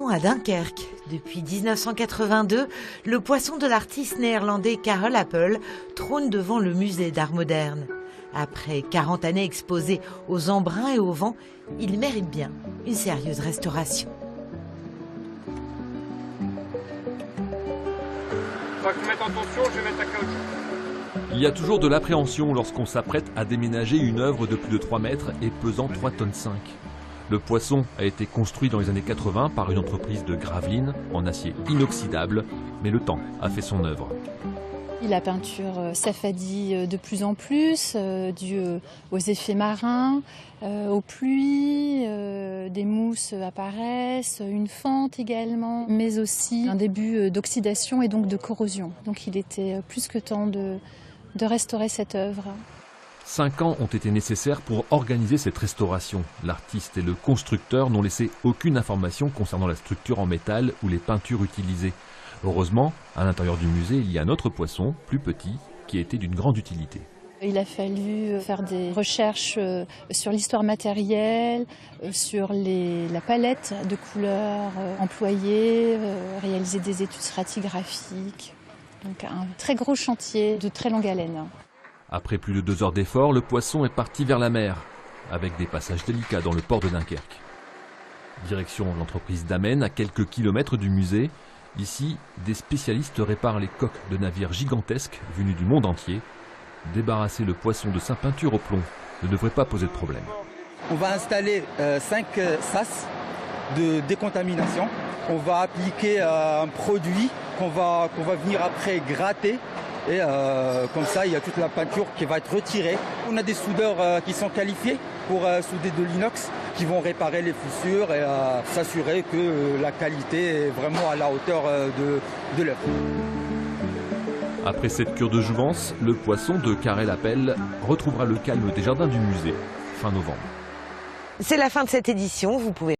à Dunkerque. Depuis 1982, le poisson de l'artiste néerlandais Karel Appel trône devant le musée d'art moderne. Après 40 années exposées aux embruns et au vent, il mérite bien une sérieuse restauration. Faut que tu mettes en tension, je vais mettre ta caoutchouc. Il y a toujours de l'appréhension lorsqu'on s'apprête à déménager une œuvre de plus de 3 mètres et pesant 3,5 tonnes. Le poisson a été construit dans les années 80 par une entreprise de Gravelines en acier inoxydable, mais le temps a fait son œuvre. La peinture s'affadit de plus en plus, dû aux effets marins, aux pluies, des mousses apparaissent, une fente également, mais aussi un début d'oxydation et donc de corrosion. Donc il était plus que temps de restaurer cette œuvre. 5 ans ont été nécessaires pour organiser cette restauration. L'artiste et le constructeur n'ont laissé aucune information concernant la structure en métal ou les peintures utilisées. Heureusement, à l'intérieur du musée, il y a un autre poisson, plus petit, qui a été d'une grande utilité. Il a fallu faire des recherches sur l'histoire matérielle, sur la palette de couleurs employées, réaliser des études stratigraphiques. Donc un très gros chantier de très longue haleine. Après plus de 2 heures d'effort, le poisson est parti vers la mer, avec des passages délicats dans le port de Dunkerque. Direction l'entreprise d'Amen, à quelques kilomètres du musée. Ici, des spécialistes réparent les coques de navires gigantesques venus du monde entier. Débarrasser le poisson de sa peinture au plomb ne devrait pas poser de problème. On va installer 5 sas de décontamination. On va appliquer un produit qu'on va venir après gratter. Et comme ça, il y a toute la peinture qui va être retirée. On a des soudeurs qui sont qualifiés pour souder de l'inox, qui vont réparer les fissures et s'assurer que la qualité est vraiment à la hauteur de l'œuvre. Après cette cure de jouvence, le poisson de Karel Appel retrouvera le calme des jardins du musée fin novembre. C'est la fin de cette édition. Vous pouvez